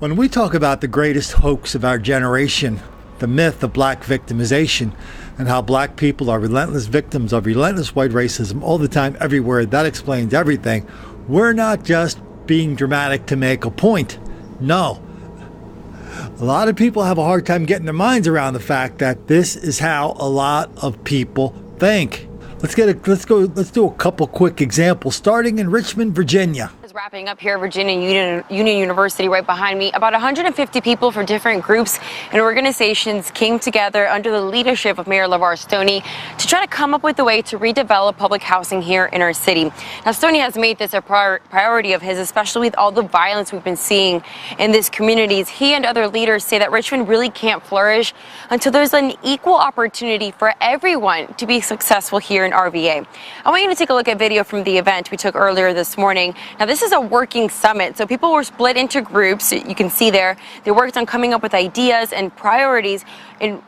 When we talk about the greatest hoax of our generation, the myth of black victimization, and how black people are relentless victims of relentless white racism all the time, everywhere, that explains everything. We're not just being dramatic to make a point. No. A lot of people have a hard time getting their minds around the fact that this is how a lot of people think. Let's do a couple quick examples, starting in Richmond, Virginia. Wrapping up here at Virginia Union University right behind me, about 150 people from different groups and organizations came together under the leadership of Mayor LeVar Stoney to try to come up with a way to redevelop public housing here in our city. Now, Stoney has made this a priority of his, especially with all the violence we've been seeing in these communities. He and other leaders say that Richmond really can't flourish until there's an equal opportunity for everyone to be successful here in RVA. I want you to take a look at video from the event we took earlier this morning. Now, this is a working summit, so people were split into groups. You can see there they worked on coming up with ideas and priorities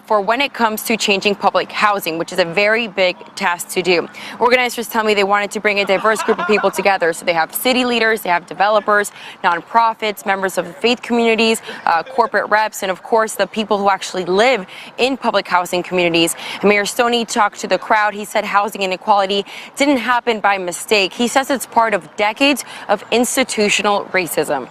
for when it comes to changing public housing, which is a very big task to do. Organizers tell me they wanted to bring a diverse group of people together, so they have city leaders, they have developers, nonprofits, members of the faith communities, corporate reps, and of course the people who actually live in public housing communities. And Mayor Stoney talked to the crowd. He said housing inequality didn't happen by mistake. He says it's part of decades of institutional racism.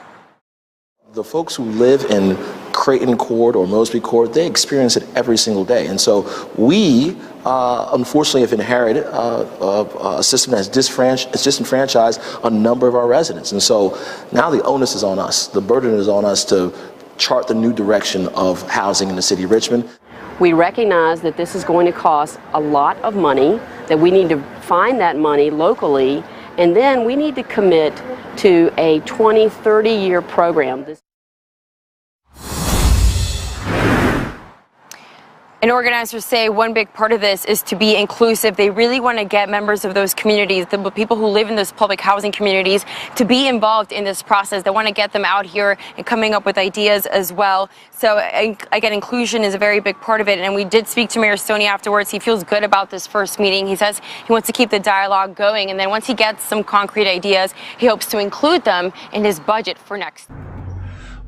The folks who live in Creighton Court or Mosby Court, they experience it every single day. And so we, unfortunately, have inherited a system that's disenfranchised a number of our residents. And so now the onus is on us. The burden is on us to chart the new direction of housing in the city of Richmond. We recognize that this is going to cost a lot of money, that we need to find that money locally, and then we need to commit to a 20, 30-year program. And organizers say one big part of this is to be inclusive. They really want to get members of those communities, the people who live in those public housing communities, to be involved in this process. They want to get them out here and coming up with ideas as well. So again, inclusion is a very big part of it. And we did speak to Mayor Stoney afterwards. He feels good about this first meeting. He says he wants to keep the dialogue going. And then once he gets some concrete ideas, he hopes to include them in his budget for next.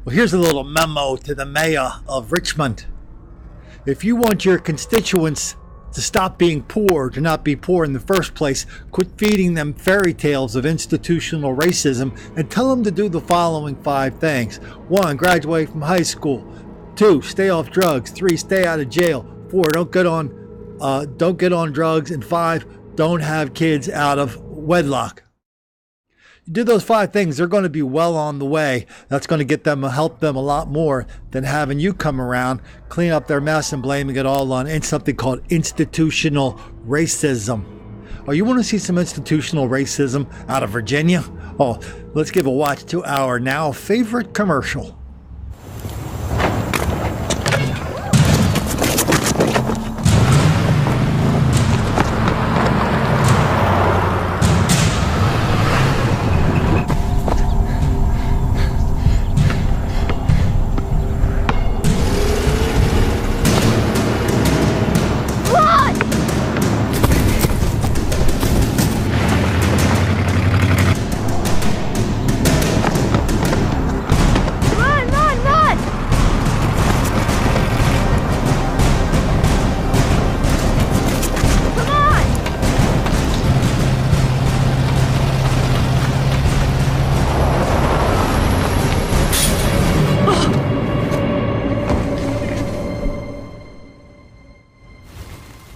Well, here's a little memo to the mayor of Richmond. If you want your constituents to stop being poor, to not be poor in the first place, quit feeding them fairy tales of institutional racism and tell them to do the following 5 things. 1, graduate from high school. 2, stay off drugs. 3, stay out of jail. 4, don't get on drugs. And 5, don't have kids out of wedlock. You do those 5 things, they're going to be well on the way. That's going to help them a lot more than having you come around, clean up their mess and blaming it all on something called institutional racism. Oh, you want to see some institutional racism out of Virginia? Oh, let's give a watch to our now favorite commercial.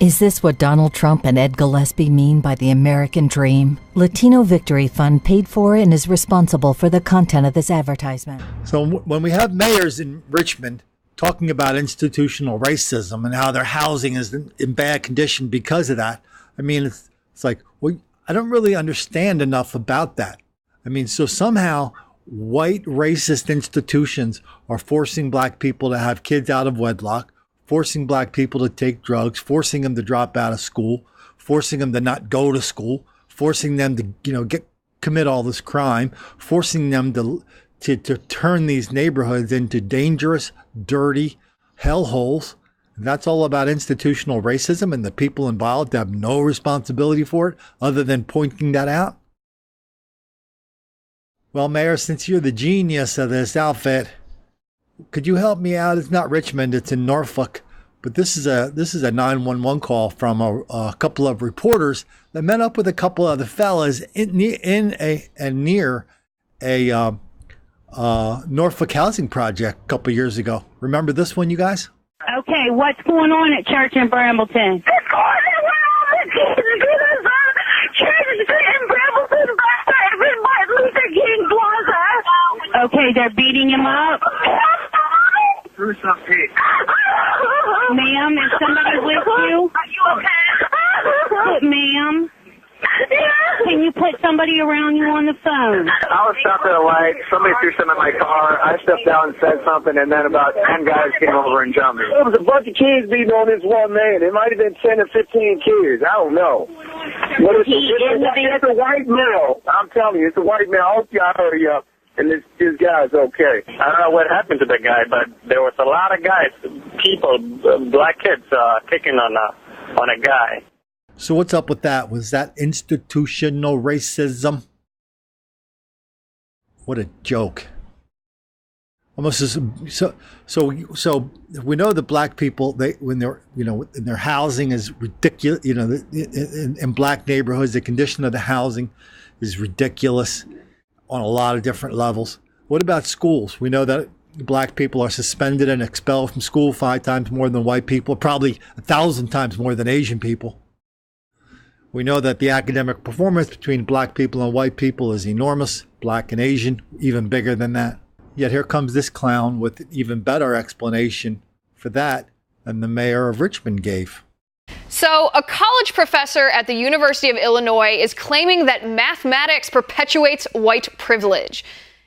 Is this what Donald Trump and Ed Gillespie mean by the American dream? Latino Victory Fund paid for and is responsible for the content of this advertisement. So when we have mayors in Richmond talking about institutional racism and how their housing is in bad condition because of that, I mean, it's like, well, I don't really understand enough about that. I mean, so somehow white racist institutions are forcing black people to have kids out of wedlock, forcing black people to take drugs, forcing them to drop out of school, forcing them to not go to school, forcing them to, commit all this crime, forcing them to turn these neighborhoods into dangerous, dirty hellholes. That's all about institutional racism, and the people involved have no responsibility for it other than pointing that out. Well, Mayor, since you're the genius of this outfit, could you help me out? It's not Richmond, it's in Norfolk. But this is a 911 call from a couple of reporters that met up with a couple of the fellas near a Norfolk housing project a couple years ago. Remember this one, you guys? Okay, what's going on at church in Brambleton? Okay, they're beating him up. Ma'am, is somebody with you? Are you okay? Ma'am? Can you put somebody around you on the phone? I was stopped at a light. Somebody threw something in my car. I stepped out and said something, and then about 10 guys came over and jumped me. There was a bunch of kids beating on this one man. It might have been 10 or 15 kids. I don't know. But it's a white male. I'm telling you, it's a white male. I hope y'all hurry up. And this guy's okay. I don't know what happened to the guy, but there was a lot of guys, people, black kids, kicking on a guy. So what's up with that? Was that institutional racism? What a joke! Almost as, so we know that black people, when their housing is ridiculous. In black neighborhoods, the condition of the housing is ridiculous on a lot of different levels. What about schools? We know that black people are suspended and expelled from school 5 times more than white people, probably 1,000 times more than Asian people. We know that the academic performance between black people and white people is enormous, black and Asian, even bigger than that. Yet here comes this clown with an even better explanation for that than the mayor of Richmond gave. So, a college professor at the University of Illinois is claiming that mathematics perpetuates white privilege.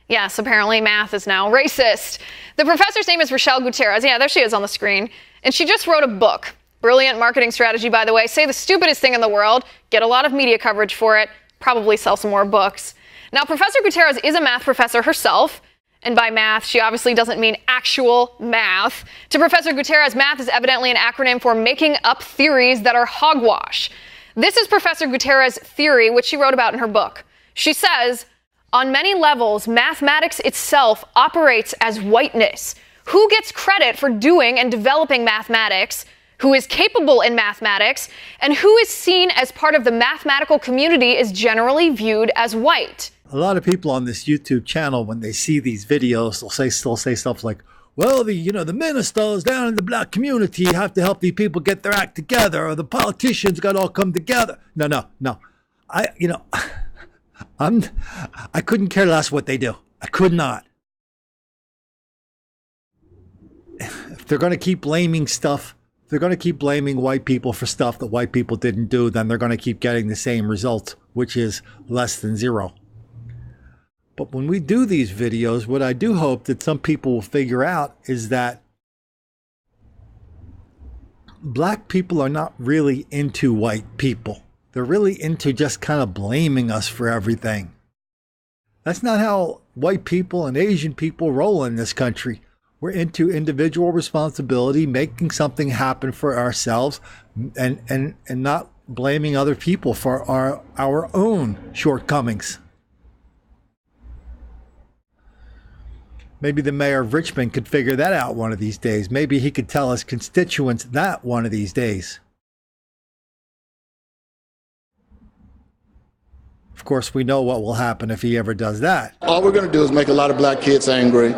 Yes, apparently math is now racist. The professor's name is Rochelle Gutierrez. Yeah, there she is on the screen. And she just wrote a book. Brilliant marketing strategy, by the way. Say the stupidest thing in the world, get a lot of media coverage for it, probably sell some more books. Now, Professor Gutierrez is a math professor herself. And by math, she obviously doesn't mean actual math. To Professor Gutierrez, math is evidently an acronym for making up theories that are hogwash. This is Professor Gutierrez's theory, which she wrote about in her book. She says, on many levels, mathematics itself operates as whiteness. Who gets credit for doing and developing mathematics? Who is capable in mathematics? And who is seen as part of the mathematical community is generally viewed as white. A lot of people on this YouTube channel, when they see these videos, they'll say stuff like, well, the ministers down in the black community have to help these people get their act together, or the politicians got to all come together. No. I couldn't care less what they do. I could not. If they're going to keep blaming stuff, if they're going to keep blaming white people for stuff that white people didn't do, then they're going to keep getting the same result, which is less than zero. But when we do these videos, what I do hope that some people will figure out is that black people are not really into white people. They're really into just kind of blaming us for everything. That's not how white people and Asian people roll in this country. We're into individual responsibility, making something happen for ourselves, and not blaming other people for our own shortcomings. Maybe the mayor of Richmond could figure that out one of these days. Maybe he could tell his constituents that one of these days. Of course, we know what will happen if he ever does that. All we're going to do is make a lot of black kids angry.